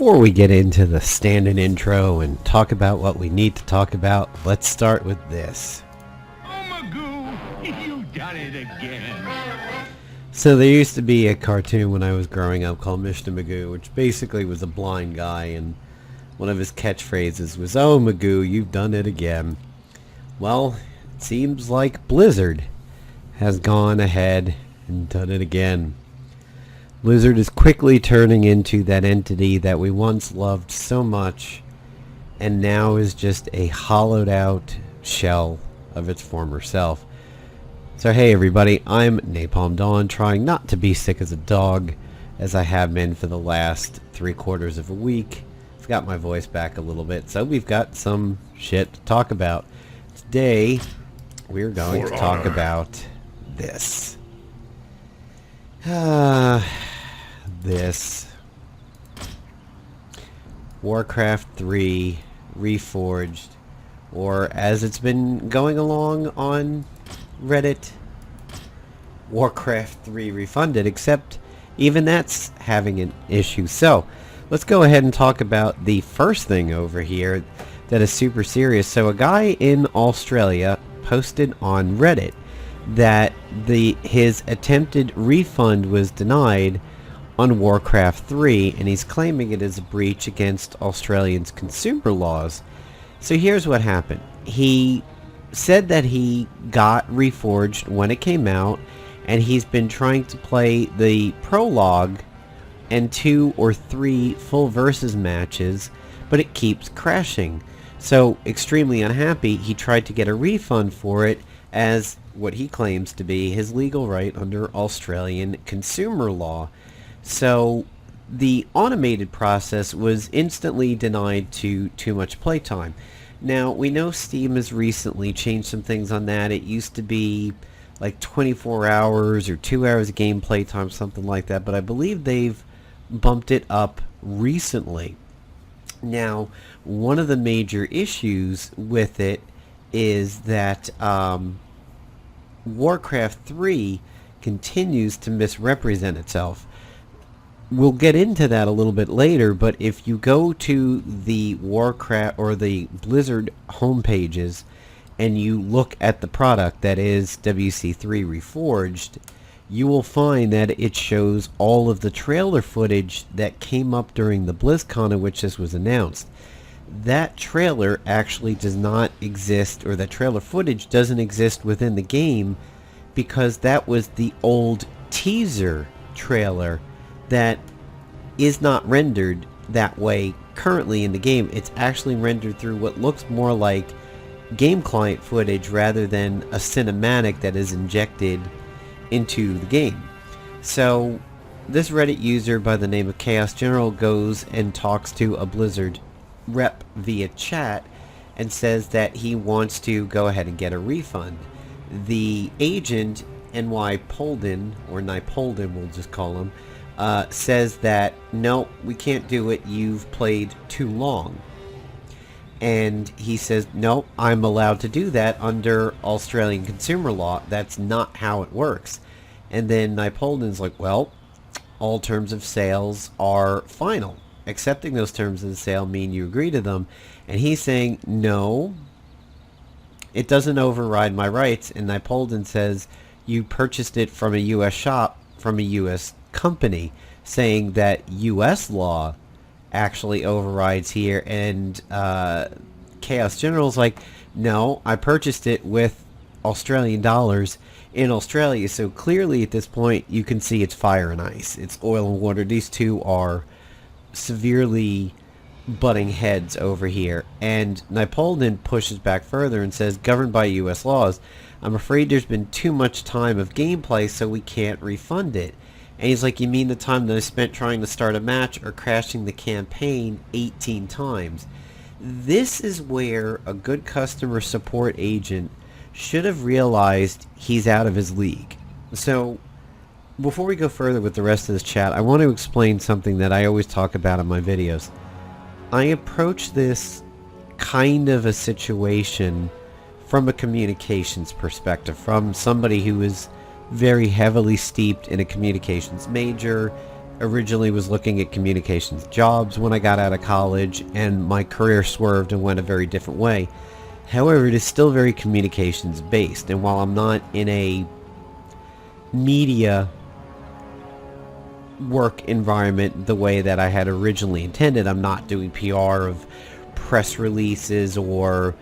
Before we get into the standard intro and talk about what we need to talk about, let's start with this. Oh, Magoo, you've done it again. So there used to be a cartoon when I was growing up called Mr. Magoo, which basically was a blind guy, and one of his catchphrases was, "Oh, Magoo, you've done it again." Well, it seems like Blizzard has gone ahead and done it again. Blizzard is quickly turning into that entity that we once loved so much and now is just a hollowed out shell of its former self. So hey everybody, I'm Napalm Dawn, trying not to be sick as a dog as I have been for the last 3/4 of a week. I've got my voice back a little bit, so we've got some shit to talk about. Today we're going to talk about this. This Warcraft 3 Reforged, or as it's been going along on Reddit, Warcraft 3 Refunded, except even that's having an issue. So let's go ahead and talk about the first thing over here that is super serious. So a guy in Australia posted on Reddit that his attempted refund was denied on Warcraft 3, and he's claiming it is a breach against Australians' consumer laws. So here's what happened. He said that he got Reforged when it came out, and he's been trying to play the prologue and 2 or 3 full versus matches, but it keeps crashing. So extremely unhappy, he tried to get a refund for it as what he claims to be his legal right under Australian consumer law. So the automated process was instantly denied to too much playtime. Now, we know Steam has recently changed some things on that. It used to be like 24 hours or 2 hours of gameplay time, something like that, but I believe they've bumped it up recently. Now, one of the major issues with it is that Warcraft 3 continues to misrepresent itself. We'll get into that a little bit later, but if you go to the Warcraft or the Blizzard homepages and you look at the product that is WC3 Reforged, you will find that it shows all of the trailer footage that came up during the BlizzCon in which this was announced. That trailer actually does not exist, or that trailer footage doesn't exist within the game, because that was the old teaser trailer that is not rendered that way currently in the game. It's actually rendered through what looks more like game client footage rather than a cinematic that is injected into the game. So this Reddit user by the name of Chaos General goes and talks to a Blizzard rep via chat and says that he wants to go ahead and get a refund. The agent, NY Polden, or Nipolden we'll just call him, says that no, we can't do it, you've played too long. And he says, no, I'm allowed to do that under Australian consumer law. That's not how it works. And then Nipolden's like, well, all terms of sales are final. Accepting those terms of the sale mean you agree to them. And he's saying, no, it doesn't override my rights. And Nipolden says, you purchased it from a U.S. shop, from a U.S. company, saying that U.S. law actually overrides here. And Chaos General's like, no, I purchased it with Australian dollars in Australia. So clearly at this point you can see it's fire and ice. It's oil and water. These two are severely butting heads over here. And Nipolden pushes back further and says, governed by U.S. laws, I'm afraid there's been too much time of gameplay, so we can't refund it. And he's like, you mean the time that I spent trying to start a match or crashing the campaign 18 times? This is where a good customer support agent should have realized he's out of his league. So before we go further with the rest of this chat, I want to explain something that I always talk about in my videos. I approach this kind of a situation from a communications perspective, from somebody who is very heavily steeped in a communications major, originally was looking at communications jobs when I got out of college, and my career swerved and went a very different way. However, it is still very communications based, and while I'm not in a media work environment the way that I had originally intended, I'm not doing PR of press releases or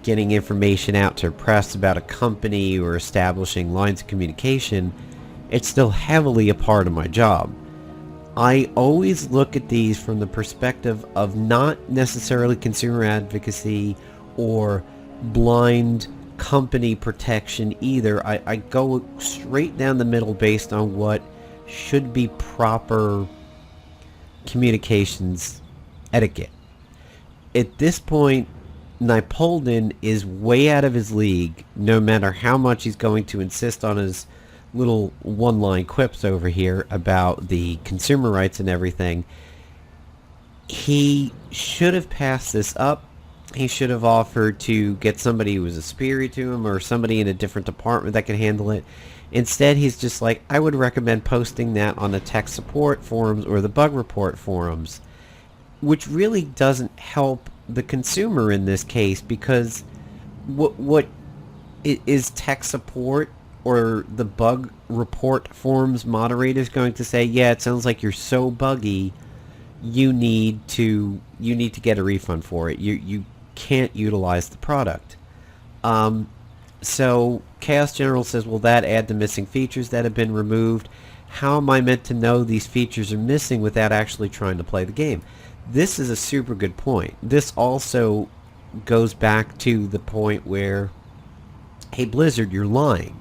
getting information out to press about a company or establishing lines of communication. It's still heavily a part of my job. I always look at these from the perspective of not necessarily consumer advocacy or blind company protection either. I go straight down the middle based on what should be proper communications etiquette. At this point, Napoleon is way out of his league, no matter how much he's going to insist on his little one-line quips over here about the consumer rights and everything. He should have passed this up. He should have offered to get somebody who was a superior to him or somebody in a different department that could handle it. Instead, he's just like, I would recommend posting that on the tech support forums or the bug report forums, which really doesn't help the consumer in this case, because what is tech support or the bug report forums moderators going to say? Yeah, it sounds like you're so buggy, you need to get a refund for it. You can't utilize the product. So Chaos General says, will that add the missing features that have been removed? How am I meant to know these features are missing without actually trying to play the game? This is a super good point. This also goes back to the point where, hey Blizzard, you're lying.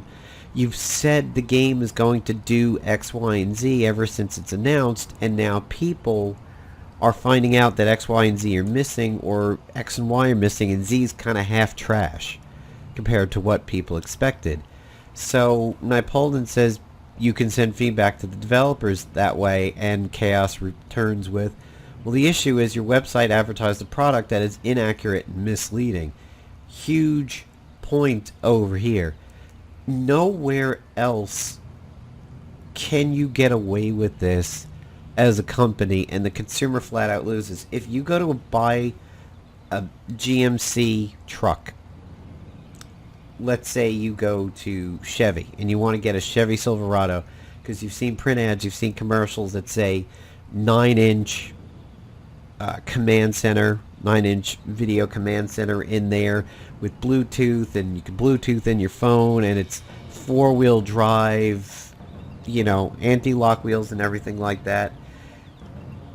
You've said the game is going to do X, Y, and Z ever since it's announced, and now people are finding out that X, Y, and Z are missing, or X and Y are missing, and Z is kind of half trash compared to what people expected. So Napoleon says you can send feedback to the developers that way, and Chaos returns with, well, the issue is your website advertised a product that is inaccurate and misleading. Huge point over here. Nowhere else can you get away with this as a company, and the consumer flat out loses. If you go to buy a GMC truck, let's say you go to Chevy and you want to get a Chevy Silverado because you've seen print ads, you've seen commercials that say 9-inch command center, 9-inch video command center in there with Bluetooth, and you can Bluetooth in your phone, and it's 4-wheel drive, you know, anti-lock wheels and everything like that.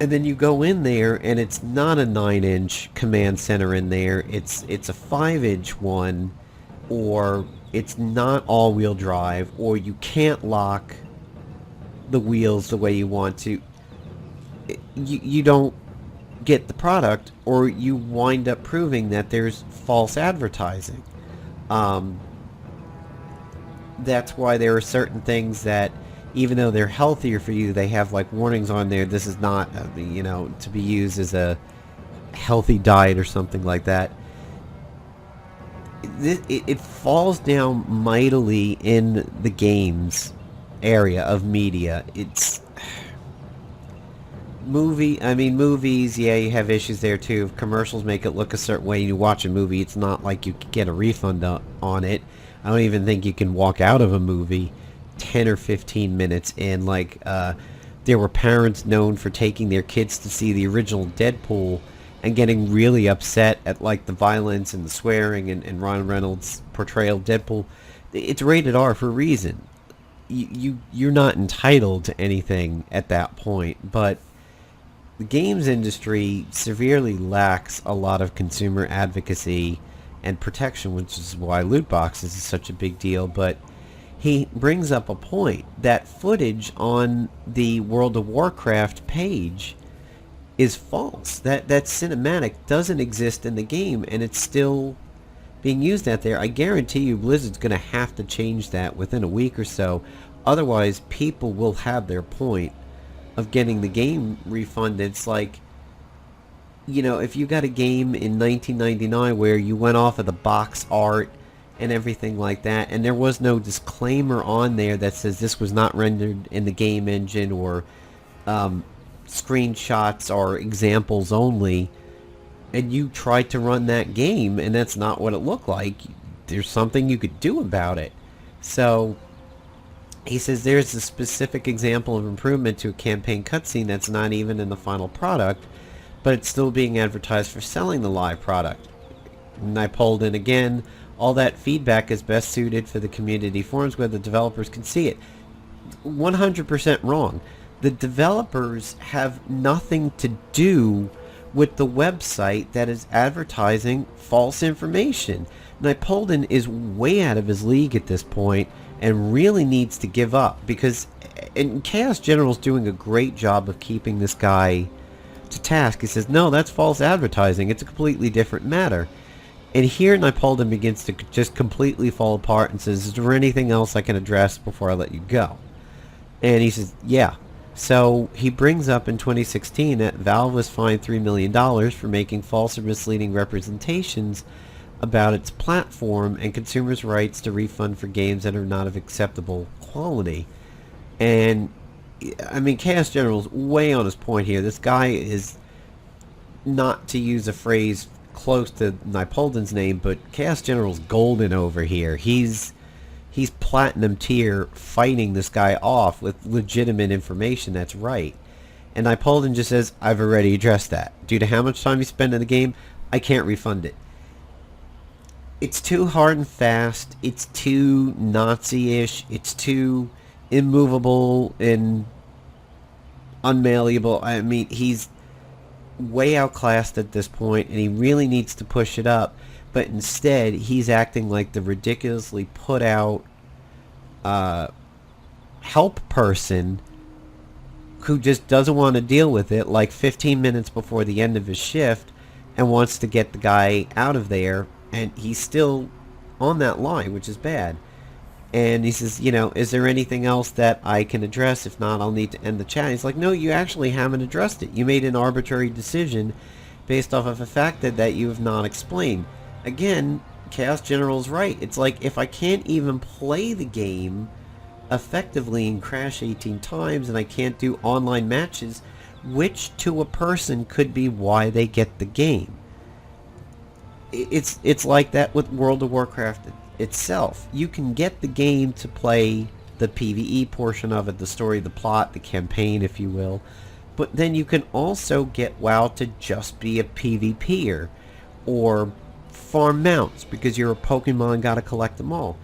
And then you go in there and it's not a 9-inch command center in there, it's a 5-inch one, or it's not all-wheel drive, or you can't lock the wheels the way you want to. You don't get the product, or you wind up proving that there's false advertising. That's why there are certain things that, even though they're healthier for you, they have like warnings on there. This is not, you know, to be used as a healthy diet or something like that. It falls down mightily in the games area of media. It's movies, yeah, you have issues there too. If commercials make it look a certain way and you watch a movie, it's not like you can get a refund on it. I don't even think you can walk out of a movie 10 or 15 minutes in. Like, there were parents known for taking their kids to see the original Deadpool and getting really upset at like the violence and the swearing and Ryan Reynolds' portrayal of Deadpool. It's rated R for a reason. You're not entitled to anything at that point, but the games industry severely lacks a lot of consumer advocacy and protection, which is why loot boxes is such a big deal. But he brings up a point that footage on the World of Warcraft page is false. That cinematic doesn't exist in the game, and it's still being used out there. I guarantee you Blizzard's going to have to change that within a week or so. Otherwise, people will have their point of getting the game refunded. It's like, you know, if you got a game in 1999 where you went off of the box art and everything like that, and there was no disclaimer on there that says this was not rendered in the game engine, or screenshots are examples only, and you tried to run that game and that's not what it looked like, there's something you could do about it. So he says there's a specific example of improvement to a campaign cutscene that's not even in the final product, but it's still being advertised for selling the live product. And I pulled in again, all that feedback is best suited for the community forums where the developers can see it. 100% wrong. The developers have nothing to do with the website that is advertising false information. Napoleon is way out of his league at this point and really needs to give up, because and Chaos General's doing a great job of keeping this guy to task. He says, no, that's false advertising. It's a completely different matter. And here Napoleon begins to just completely fall apart and says, is there anything else I can address before I let you go? And he says, yeah. So he brings up in 2016 that Valve was fined $3 million for making false or misleading representations about its platform and consumers' rights to refund for games that are not of acceptable quality. And, I mean, Chaos General's way on his point here. This guy is, not to use a phrase close to Napoleon's name, but Chaos General's golden over here. He's platinum tier fighting this guy off with legitimate information that's right. And Napoleon just says, I've already addressed that. Due to how much time you spend in the game, I can't refund it. It's too hard and fast. It's too Nazi-ish. It's too immovable and unmalleable. I mean, he's way outclassed at this point, and he really needs to push it up. But instead, he's acting like the ridiculously put out help person who just doesn't want to deal with it, like 15 minutes before the end of his shift, and wants to get the guy out of there, and he's still on that line, which is bad. And he says, you know, is there anything else that I can address? If not, I'll need to end the chat. He's like, no, you actually haven't addressed it. You made an arbitrary decision based off of a fact that you have not explained. Again, Chaos General's right. It's like, if I can't even play the game effectively and crash 18 times, and I can't do online matches, which to a person could be why they get the game. It's like that with World of Warcraft itself. You can get the game to play the PvE portion of it, the story, the plot, the campaign, if you will, but then you can also get WoW to just be a PvPer, or farm mounts because you're a Pokemon, gotta collect them all.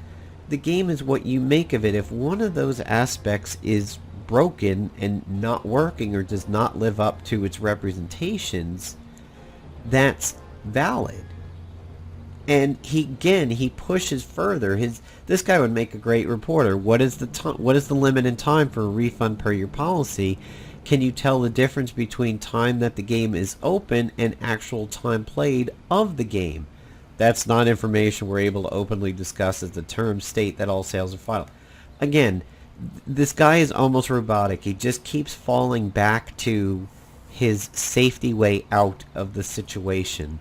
The game is what you make of it. If one of those aspects is broken and not working or does not live up to its representations, that's valid. And he pushes further. This guy would make a great reporter. What is the limit in time for a refund per your policy? Can you tell the difference between time that the game is open and actual time played of the game? That's not information we're able to openly discuss, as the terms state that all sales are final. Again, this guy is almost robotic. He just keeps falling back to his safety way out of the situation.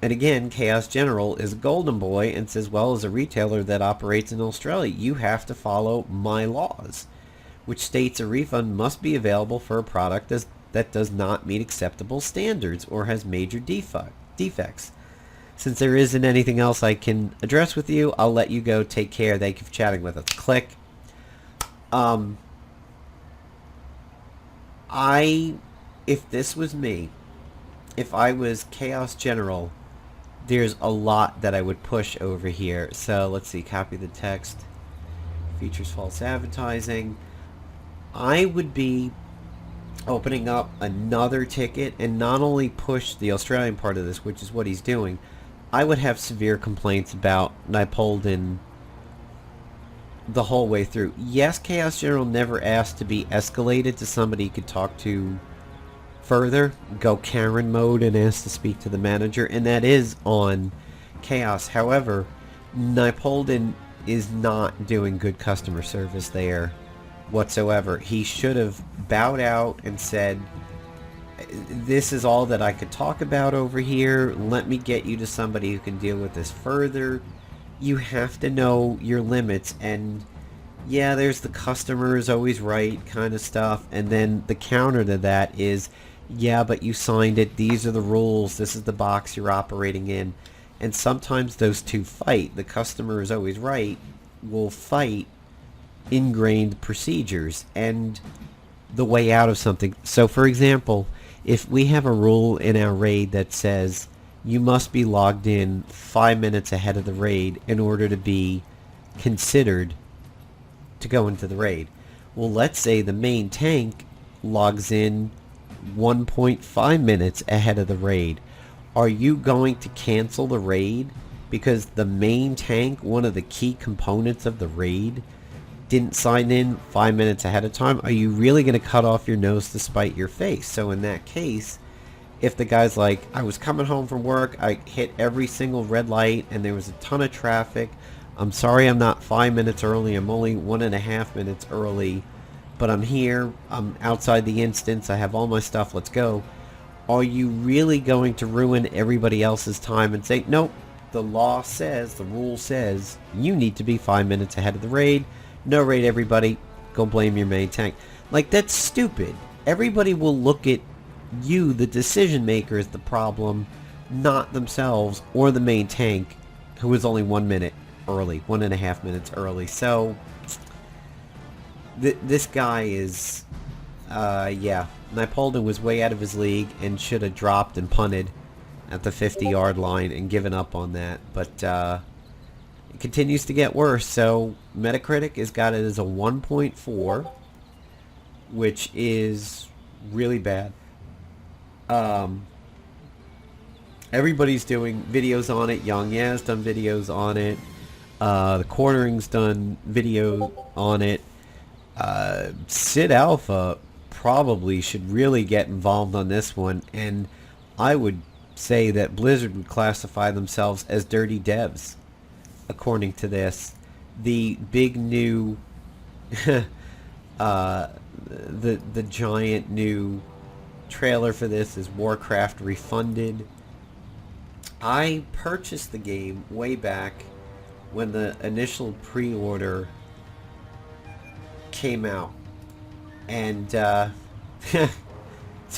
And again, Chaos General is a golden boy and says, well, as a retailer that operates in Australia, you have to follow my laws, which states a refund must be available for a product that does not meet acceptable standards or has major defects. Since there isn't anything else I can address with you, I'll let you go. Take care. Thank you for chatting with us. Click. If this was me, if I was Chaos General, there's a lot that I would push over here. So let's see, copy the text. Features false advertising. I would be opening up another ticket and not only push the Australian part of this, which is what he's doing. I would have severe complaints about Napoleon the whole way through. Yes, Chaos General never asked to be escalated to somebody he could talk to further, go Karen mode and ask to speak to the manager, and that is on Chaos. However, Napoleon is not doing good customer service there whatsoever. He should have bowed out and said, this is all that I could talk about over here. Let me get you to somebody who can deal with this further. You have to know your limits, and yeah, there's the customer is always right kind of stuff, and then the counter to that is, yeah, but you signed it, these are the rules, this is the box you're operating in. And sometimes those two fight. The customer is always right will fight ingrained procedures and the way out of something. So for example, if we have a rule in our raid that says you must be logged in 5 minutes ahead of the raid in order to be considered to go into the raid. Well, let's say the main tank logs in 1.5 minutes ahead of the raid. Are you going to cancel the raid because the main tank, one of the key components of the raid, didn't sign in 5 minutes ahead of time? Are you really going to cut off your nose to spite your face? So in that case, if the guy's like, I was coming home from work, I hit every single red light and there was a ton of traffic, I'm sorry I'm not 5 minutes early, I'm only 1.5 minutes early, but I'm here, I'm outside the instance, I have all my stuff, let's go. Are you really going to ruin everybody else's time and say, nope, the law says, the rule says, you need to be 5 minutes ahead of the raid, no raid everybody, go blame your main tank. Like, that's stupid. Everybody will look at you, the decision maker, as the problem, not themselves or the main tank, who is only 1 minute early, 1.5 minutes early. So this guy is yeah, Napoleon was way out of his league and should have dropped and punted at the 50-yard line and given up on that, but it continues to get worse. So Metacritic has got it as a 1.4, which is really bad. Everybody's doing videos on it. Young Yaz done videos on it. The Cornering's done video on it. Sid Alpha probably should really get involved on this one, and I would say that Blizzard would classify themselves as dirty devs, according to this. The big new, the giant new trailer for this is Warcraft Refunded. I purchased the game way back when the initial pre-order came out, and so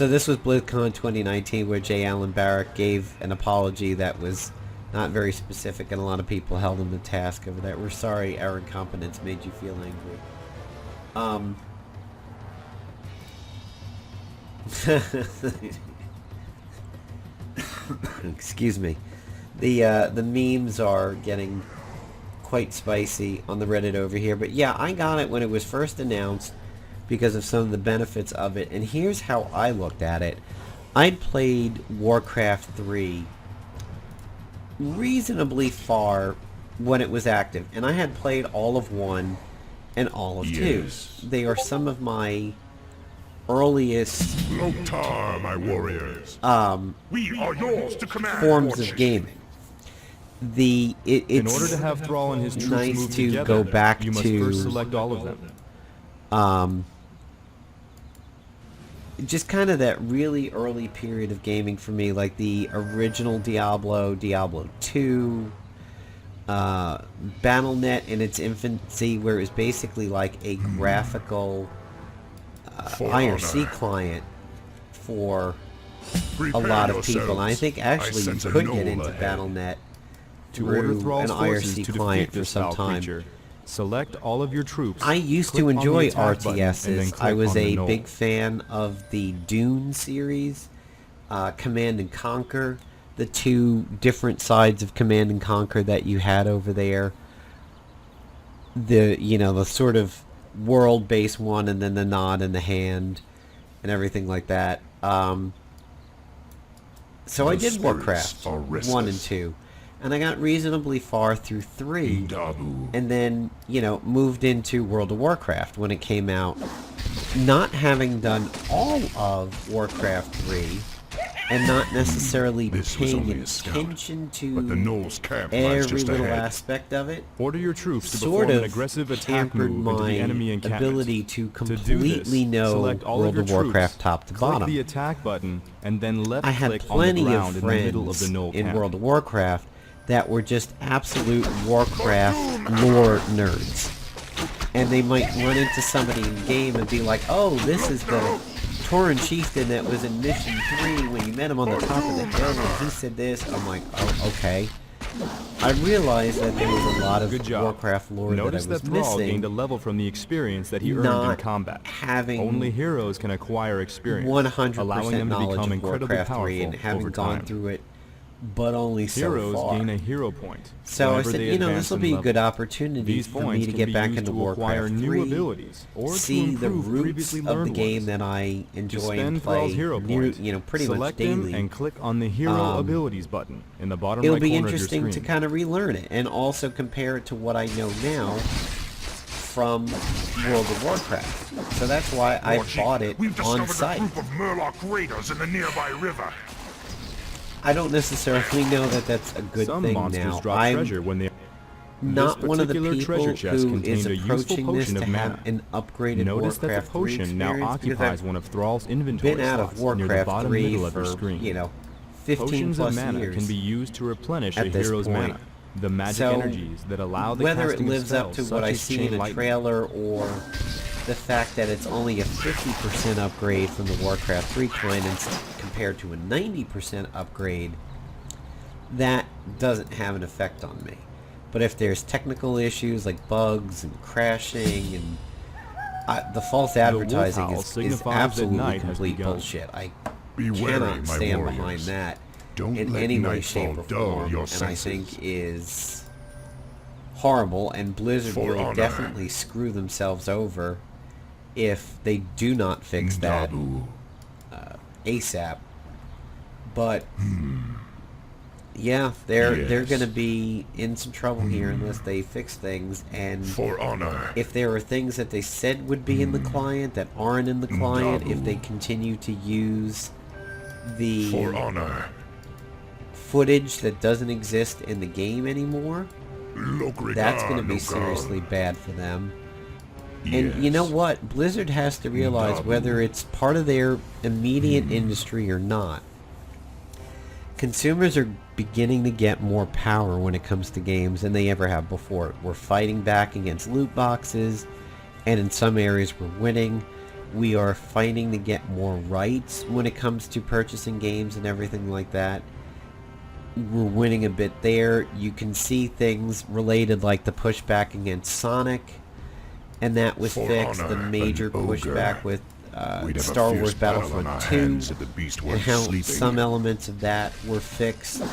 this was BlizzCon 2019, where J. Allen Barrett gave an apology that was not very specific, and a lot of people held him to task over that. We're sorry our incompetence made you feel angry. Excuse me. The memes are getting quite spicy on the Reddit over here, but yeah, I got it when it was first announced because of some of the benefits of it, and here's how I looked at it. I'd played Warcraft 3 reasonably far when it was active, and I had played all of 1 and all of 2. They are some of my earliest Lotar, my warriors. We are yours to command. Forms of gaming. It's in order to have Thrall and his troops nice move to together, go back you must to first select all of them. Just kind of that really early period of gaming for me, like the original Diablo, Diablo 2, Battle.net in its infancy, where it was basically like a graphical IRC client for a lot of people, and I think actually you could get into Battle.net To order through Thrall's an forces IRC to client defeat for this some foul time. creature, select all of your troops. I used click to on the enjoy attack button, and then RTSs. click I was on the a knoll. big fan of the Dune series, Command and Conquer, the two different sides of Command and Conquer that you had over there. The sort of world-based one, and then the nod and the hand, and everything like that. So I did Warcraft 1 and 2, and I got reasonably far through 3, and then, moved into World of Warcraft when it came out. Not having done all of Warcraft 3, and not necessarily paying attention to every little aspect of it, Order your troops to sort perform an of aggressive attack hampered move into my the enemy encampment. ability to To do this, completely know select all World of of your Warcraft troops, top to click bottom. the attack button, and then left I had click on the plenty ground of in the middle of the friends knoll in camp. World of Warcraft that were just absolute Warcraft lore nerds. and they might run into somebody in game and be like, oh, this is the Tauren chieftain that was in mission 3 when you met him on the top of the hill and he said this. I'm like, oh, okay. I realized that there was a lot of Good job. Warcraft lore Notice that I was that Thrall missing. gained a level from the experience that he earned Not in combat. having Only heroes can acquire experience, 100% allowing them to knowledge become of incredibly Warcraft 3 powerful and having over gone time. through it, but only so Heroes far. gain a hero point. So I whenever said, they you know, advance this will in be a level. good opportunity These for me points to can get be back used into to acquire Warcraft new 3, abilities, or to see the improve roots previously of the learned game ones. that I To enjoy and spend play, Thrall's hero point, you know, pretty much select daily. him and click on the hero abilities button in the bottom It'll right be corner of your interesting screen. to kind of relearn it and also compare it to what I know now from World of Warcraft. So that's why I Lord Chief, bought it we've on discovered site. a group of Murloc raiders in the nearby river. I don't necessarily know that that's a good Some thing monsters now. drop I'm treasure when they. not This one of the particular people treasure chest who is contained a useful approaching this potion to of have mana. an upgraded Notice that the Warcraft 3 potion now experience, because occupies I've one of Thrall's inventory been out of slots near the Warcraft bottom 3 middle of your for, screen. you know, 15 Potions plus of mana years. can be used to replenish a at this hero's point. mana, the magic So, energies that allow the whether it casting of lives up to spells what such I as see Chain in a Lightning. trailer or the fact that it's only a 50% upgrade from the Warcraft 3 client compared to a 90% upgrade, that doesn't have an effect on me. But if there's technical issues like bugs and crashing and the false advertising howl is signifies that absolutely night has complete begun. bullshit. I Be wary, cannot my stand warriors. behind that Don't in let any way, nightfall shape, or dull form, your and I think senses. is horrible, and Blizzard For will honor. definitely screw themselves over if they do not fix that Dabu. ASAP. But yeah, they're Yes. going to be in some trouble here unless they fix things. And For honor. if there are things that they said would be in the client that aren't in the client, if they continue to use the For honor. footage that doesn't exist in the game anymore, that's going to be seriously bad for them. And you know what? Blizzard has to realize whether it's part of their immediate industry or not. Consumers are beginning to get more power when it comes to games than they ever have before. We're fighting back against loot boxes, and in some areas we're winning. We are fighting to get more rights when it comes to purchasing games and everything like that. We're winning a bit there. You can see things related like the pushback against Sonic, and that was For fixed. honor, The major an ogre. pushback with We'd have a Star fierce Wars battle on Battlefront our 2, hands if the beast and weren't how sleeping. some elements of that were fixed.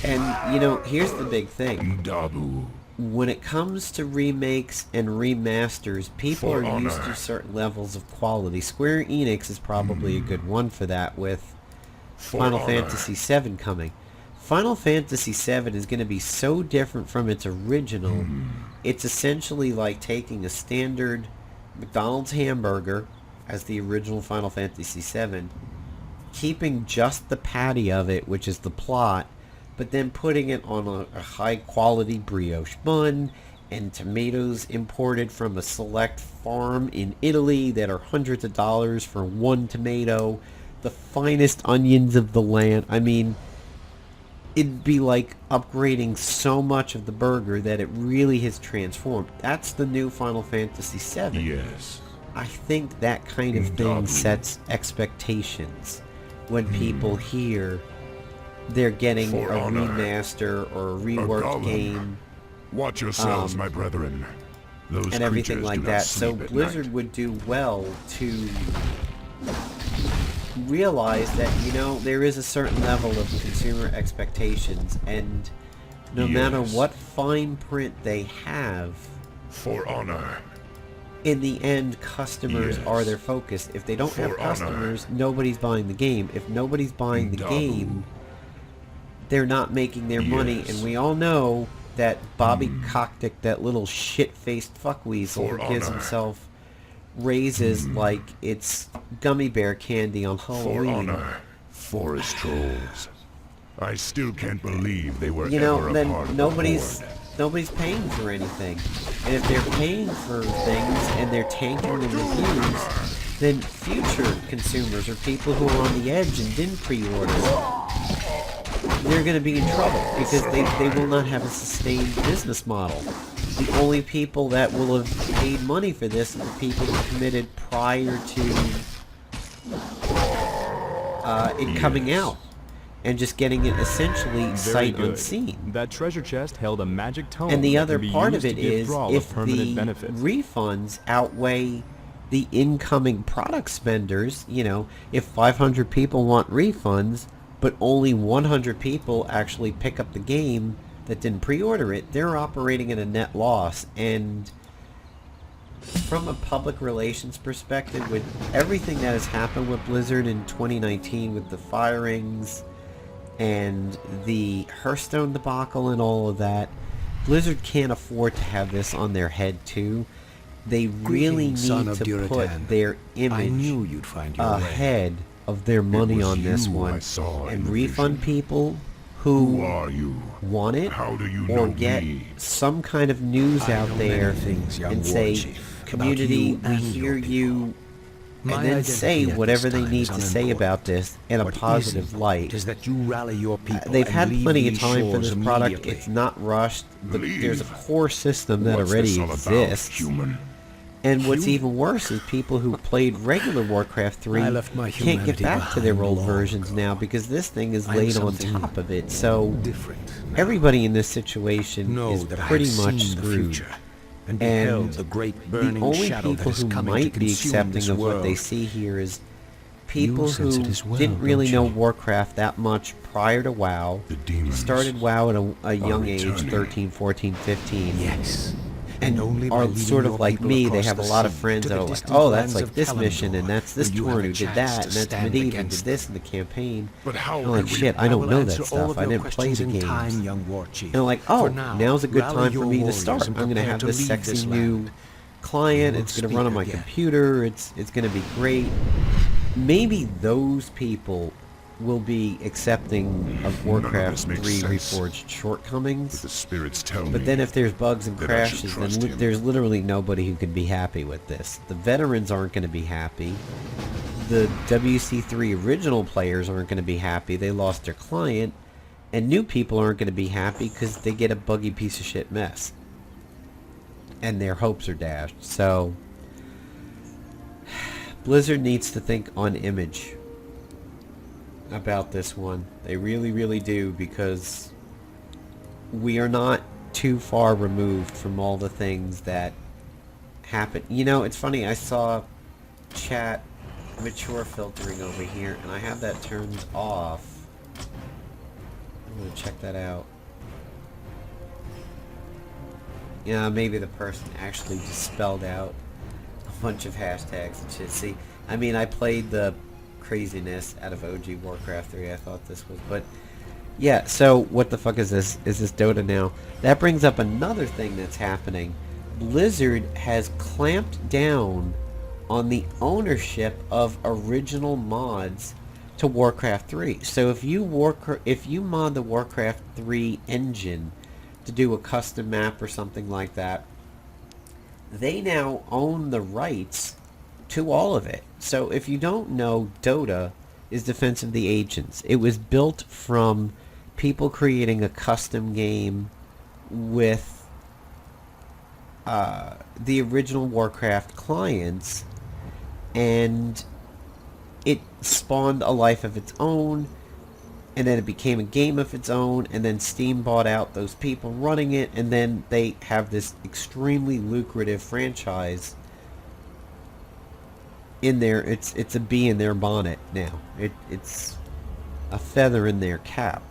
And, you know, here's the big thing. Dabu. When it comes to remakes and remasters, people For are used honor. to certain levels of quality. Square Enix is probably a good one for that with For Final honor. Fantasy VII coming. Final Fantasy VII is going to be so different from its original. It's essentially like taking a standard McDonald's hamburger as the original Final Fantasy VII, keeping just the patty of it, which is the plot, but then putting it on a high-quality brioche bun and tomatoes imported from a select farm in Italy that are hundreds of dollars for one tomato, the finest onions of the land. I mean, it'd be like upgrading so much of the burger that it really has transformed. That's the new Final Fantasy VII. Yes. I think that kind of thing Dabu. sets expectations when people hear they're getting For a honor. remaster or a reworked golem. game Watch yourselves, my brethren. Those and everything creatures like do not that. So sleep at Blizzard night. would do well to realize that, you know, there is a certain level of consumer expectations, and no matter Yes. what fine print they have, For honor. in the end, customers Yes. are their focus. If they don't have For honor. customers, nobody's buying the game. If nobody's buying the Dabu. game, they're not making their money. Yes. And we all know that Bobby Kotick, that little shit-faced fuckweasel For who gives honor. himself raises like it's gummy bear candy on For Halloween. honor. Forest trolls. I still can't believe they were You ever know, a then part of the nobody's Horde. paying for anything. And if they're paying for things and they're tanking the reviews, then future consumers or people who are on the edge and didn't pre-order, they're going to be in trouble because they will not have a sustained business model. the only people that will have paid money for this are the people who committed prior to it coming out, and just getting it essentially Very sight good. unseen. That treasure chest held a magic tome. And the that other can be part used of it to give is, Thrall a if permanent the benefit. refunds outweigh the incoming product spenders, you know, if 500 people want refunds, but only 100 people actually pick up the game that didn't pre-order it, they're operating at a net loss. And from a public relations perspective, with everything that has happened with Blizzard in 2019, with the firings and the Hearthstone debacle and all of that, Blizzard can't afford to have this on their head too. They really Greetings, son need of to Duratan. put their I knew image you'd find your way. ahead of their money was on this you I one, saw in and the refund vision. people Who who are you? want it, How do you or know get me? some kind of news I out know there many things, young and war say, chief, about community, you we and hear your you, people. My and then identity say at whatever this they time need is to say unimportant. about this in a What is positive important light. is that you rally your people They've and had leave plenty of these time for shores this product. immediately. It's not rushed. There's a Leave? core system that What's already this all about, exists. human? And what's even worse is people who played regular Warcraft 3 I left my can't get humanity back to their behind old long versions ago. now, because this thing is I'm laid on something top of it. So different now. everybody in this situation Know is that pretty I have much seen the screwed. future and beheld And the great the burning only shadow that people is who coming might to be consume accepting this of what they world. see here is people sense who it as well, didn't really don't know you? Warcraft that much prior to WoW. The demons Started WoW at a young age, returning. 13, 14, 15. Yes. And only by are leading sort your of like people me. They across have a the lot of sea friends to that the are like, distant oh, that's lands like of this mission, and Kalimdor, that's this will you have Torn a who did chance that, to and that's stand Medivh who did against this in the campaign. But how And I'm like, can we- shit, I I don't will know answer that all stuff. of I your didn't play questions the in games. time, young war chief. And I'm like, For oh, now, now's a good rally time for your me to warriors start. and I'm going to prepare have to this leave sexy this new land. client. We It's will going to run on my speak again. computer. It's going to be great. Maybe those people will be accepting of Warcraft makes 3 sense. Reforged shortcomings. The spirits tell me. But then if there's bugs and that I should crashes, then trust him. there's literally nobody who can be happy with this. The veterans aren't going to be happy. The WC3 original players aren't going to be happy. They lost their client. And new people aren't going to be happy because they get a buggy piece of shit mess. And their hopes are dashed. So Blizzard needs to think on image about this one. They really, really do, because we are not too far removed from all the things that happen. You know, it's funny, I saw chat mature filtering over here, and I have that turned off. I'm going to check that out. Yeah, maybe the person actually just spelled out a bunch of hashtags and shit. See, I mean, I played the craziness out of OG Warcraft 3. I thought this was, but yeah, so what the fuck is this? Is this Dota now? That brings up another thing that's happening. Blizzard has clamped down on the ownership of original mods to Warcraft 3. So if you mod the Warcraft 3 engine to do a custom map or something like that, they now own the rights to all of it. So if you don't know, Dota is Defense of the Ancients. It was built from people creating a custom game with the original Warcraft clients, and it spawned a life of its own, and then it became a game of its own, and then Steam bought out those people running it, and then they have this extremely lucrative franchise in there. It's a bee in their bonnet now. It's a feather in their cap.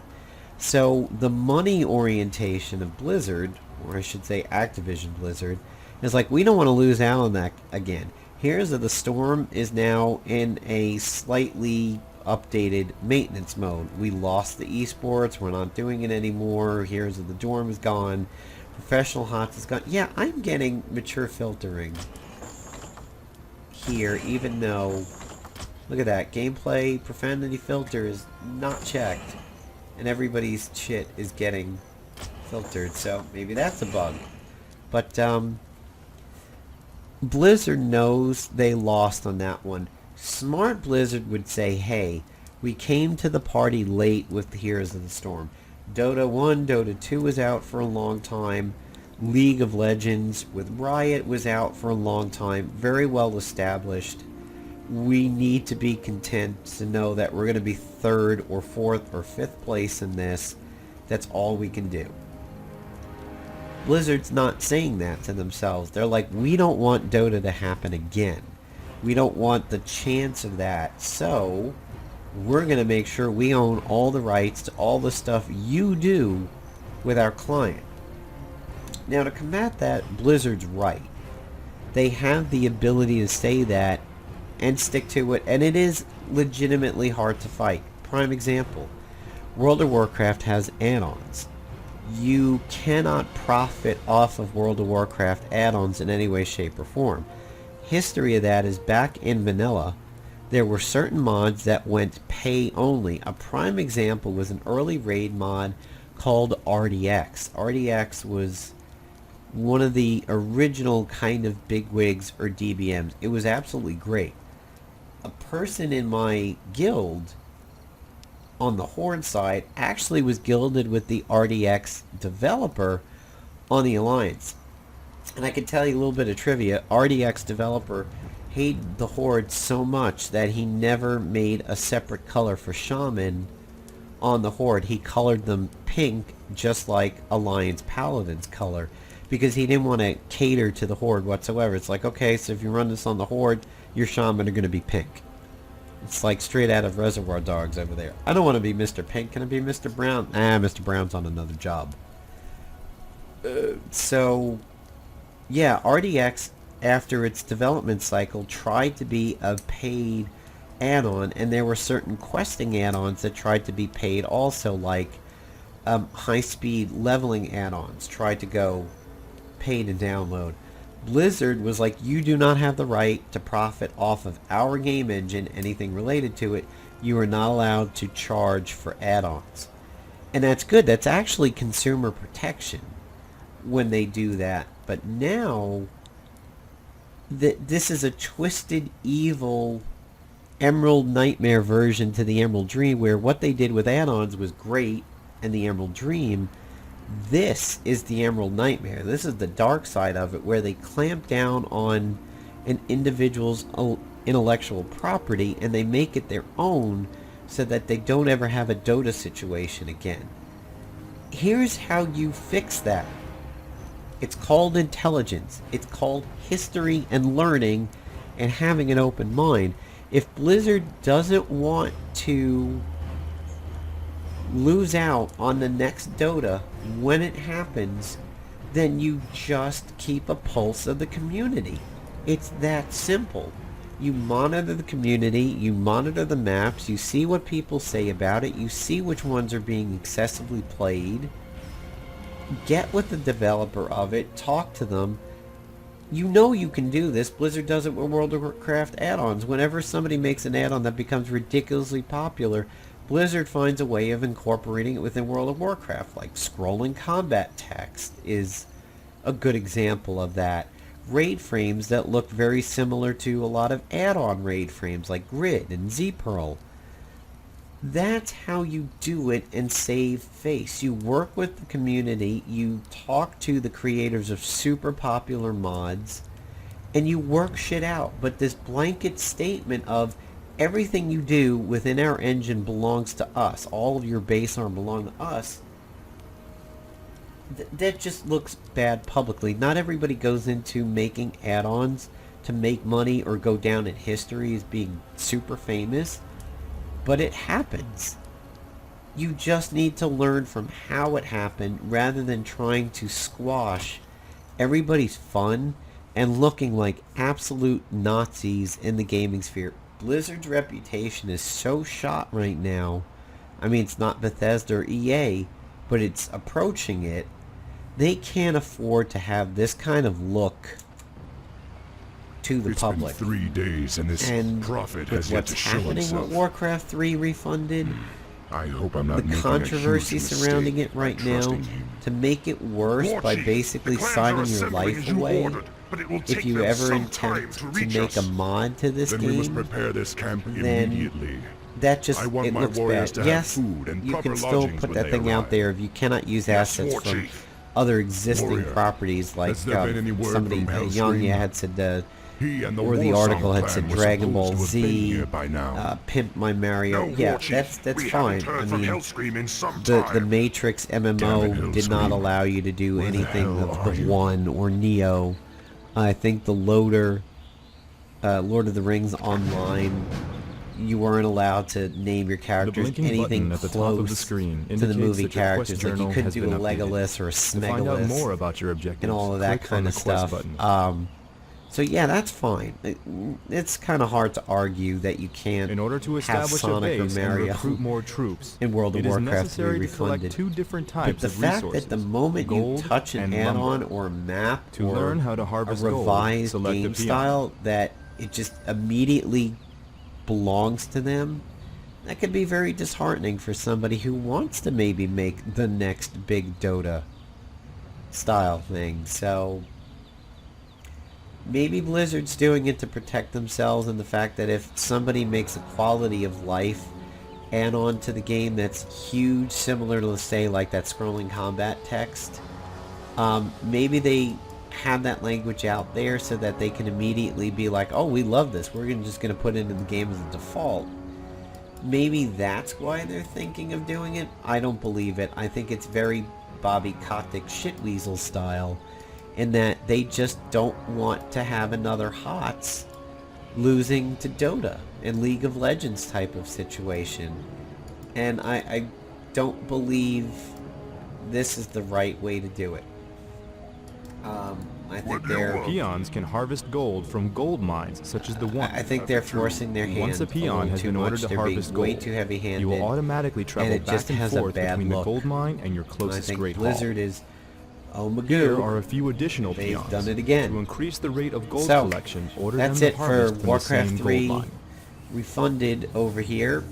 So the money orientation of Blizzard, or I should say Activision Blizzard, is like, we don't want to lose out on that again. Here's the Storm is now in a slightly updated maintenance mode. We lost the esports. We're not doing it anymore. Here's the Dorm is gone. Professional HOTS is gone. Yeah, I'm getting mature filtering here, even though, look at that, gameplay profanity filter is not checked, and everybody's shit is getting filtered, so maybe that's a bug. But Blizzard knows they lost on that one. Smart Blizzard would say, hey, we came to the party late with the Heroes of the Storm. Dota 1, Dota 2 was out for a long time. League of Legends with Riot was out for a long time, very well established. We need to be content to know that we're going to be 3rd or 4th or 5th place in this. That's all we can do. Blizzard's not saying that to themselves. They're like, we don't want Dota to happen again. We don't want the chance of that, so we're going to make sure we own all the rights to all the stuff you do with our client. Now, to combat that, Blizzard's right. They have the ability to say that and stick to it, and it is legitimately hard to fight. Prime example, World of Warcraft has add-ons. You cannot profit off of World of Warcraft add-ons in any way, shape, or form. History of that is back in vanilla, there were certain mods that went pay only. A prime example was an early raid mod called RDX. RDX was one of the original kind of bigwigs or DBMs. It was absolutely great. A person in my guild on the Horde side actually was guilded with the RDX developer on the Alliance. And I can tell you a little bit of trivia. RDX developer hated the Horde so much that he never made a separate color for Shaman on the Horde. He colored them pink, just like Alliance Paladin's color, because he didn't want to cater to the Horde whatsoever. It's like, okay, so if you run this on the Horde, your Shaman are going to be pink. It's like straight out of Reservoir Dogs over there. I don't want to be Mr. Pink. Can I be Mr. Brown? Mr. Brown's on another job. So, yeah, RDX, after its development cycle, tried to be a paid add-on, and there were certain questing add-ons that tried to be paid also, like high-speed leveling add-ons tried to go paid and download. Blizzard was like, you do not have the right to profit off of our game engine, anything related to it. You are not allowed to charge for add-ons. And that's good. That's actually consumer protection when they do that. But now, this is a twisted, evil Emerald Nightmare version to the Emerald Dream, where what they did with add-ons was great, and the Emerald Dream, this is the Emerald Nightmare. This is the dark side of it, where they clamp down on an individual's intellectual property and they make it their own so that they don't ever have a Dota situation again. Here's how you fix that. It's called intelligence. It's called history and learning and having an open mind. If Blizzard doesn't want to lose out on the next Dota when it happens, then you just keep a pulse of the community. It's that simple. You monitor the community, you monitor the maps, you see what people say about it, you see which ones are being excessively played, get with the developer of it, talk to them. You know you can do this. Blizzard does it with World of Warcraft add-ons. Whenever somebody makes an add-on that becomes ridiculously popular, Blizzard finds a way of incorporating it within World of Warcraft, like scrolling combat text is a good example of that. Raid frames that look very similar to a lot of add-on raid frames like Grid and Z-Pearl. That's how you do it and save face. You work with the community, you talk to the creators of super popular mods, and you work shit out. But this blanket statement of everything you do within our engine belongs to us, all of your base arm belong to us, that just looks bad publicly. Not everybody goes into making add-ons to make money or go down in history as being super famous, but it happens. You just need to learn from how it happened rather than trying to squash everybody's fun and looking like absolute Nazis in the gaming sphere. Blizzard's reputation is so shot right now. I mean, it's not Bethesda or EA, but it's approaching it. They can't afford to have this kind of look to the public. It's been 3 days and this profit has yet to show happening itself. with Warcraft 3 refunded, I hope I'm not the making controversy a huge surrounding mistake it right by now, trusting you. to make it worse War by Chief, basically the clans signing are your assembling life as you away. ordered, but it will If take you them ever some attempt time to reach make us. a mod to this Then game, we must prepare this camp then immediately. that just, I want it my looks warriors bad. to have Yes, food and you proper can still lodgings put when that they thing out arrive. there if you cannot use Yes, assets War from Chief. other existing Warrior, properties like has there been any word somebody, from Young Hellstream? had said, He and the or the Warsong article had clan said were Dragon Ball supposed to have been Z, here by now. Pimp My Mario. No, Yeah, War Chief, that's we fine. haven't heard I from mean, Hellstream in some the time. Matrix Damn MMO it, did not Hellstream. allow you to do Where the anything hell of are the you? One or Neo. I think the Lord of the Rings Online, you weren't allowed to name your The characters blinking anything button at the close top of the screen to the indicates movie that your quest characters. Like you journal couldn't has do been a updated. Legolas or a To find out more Smeagolus about your objectives, and all of that click on kind the of quest stuff. button. So yeah, that's fine. It's kind of hard to argue that you can't In order to have establish a Sonic or base and Mario recruit more troops, in World of it is Warcraft to be necessary to select refunded. two different But types the of fact resources, that the moment you gold touch an and add-on lumber. or a map To or learn how to a harvest gold, revised select a game peon. style, that it just immediately belongs to them, that could be very disheartening for somebody who wants to maybe make the next big Dota style thing. So maybe Blizzard's doing it to protect themselves, and the fact that if somebody makes a quality of life add-on to the game that's huge, similar to, say, like that scrolling combat text, maybe they have that language out there so that they can immediately be like, oh, we love this, we're just going to put it into the game as a default. Maybe that's why they're thinking of doing it. I don't believe it. I think it's very Bobby Kotick shitweasel style, in that they just don't want to have another HOTS losing to Dota and League of Legends type of situation. And I don't believe this is the right way to do it. I think they're... Peons can harvest gold from gold mines, such as the one. I think they're forcing their hand Once a peon little has too been much. ordered to They're harvest being way gold, too heavy-handed. you will automatically travel it just back and has a forth bad between the look. gold mine and your And I closest think great Blizzard hall. is... Oh, Here Magoo. are a few additional They've peons. done it again. To increase the rate of gold So, collection, order that's them it to for harvest from the Warcraft same 3 gold mine. refunded over here.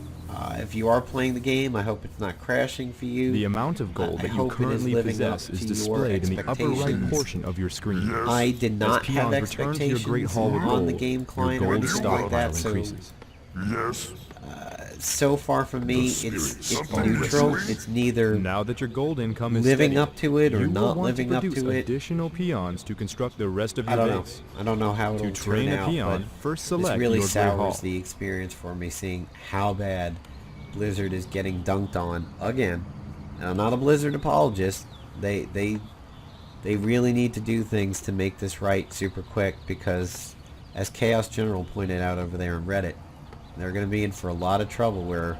If you are playing the game, I hope it's not crashing for you. The amount of gold I that you hope it is currently living up possess is to your displayed in the upper right expectations. portion of your screen. I did not As have peons return to your great expectations hall with on the gold, game your client or gold anything like stockpile that, so increases. Yes. so far for me, The it's spirits of neutral. wrestling. It's neither Now that your gold income is living steady, up to it or you will not want living to up produce to it. additional peons to construct the rest of I your don't know. base. I don't know how To it'll train turn a out, peon, but first this select really your great hall. sours the experience for me, seeing how bad Blizzard is getting dunked on again. Now, I'm not a Blizzard apologist. They really need to do things to make this right super quick, because, as Chaos General pointed out over there on Reddit, they're going to be in for a lot of trouble where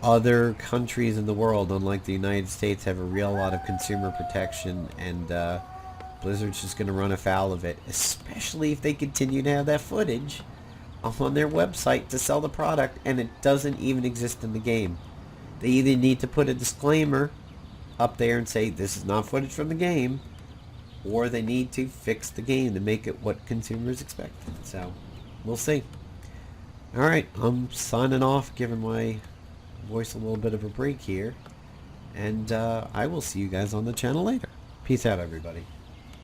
other countries in the world, unlike the United States, have a real lot of consumer protection, and Blizzard's just going to run afoul of it, especially if they continue to have that footage on their website to sell the product and it doesn't even exist in the game. They either need to put a disclaimer up there and say this is not footage from the game, or they need to fix the game to make it what consumers expect. So, we'll see. Alright, I'm signing off, giving my voice a little bit of a break here, and I will see you guys on the channel later. Peace out, everybody.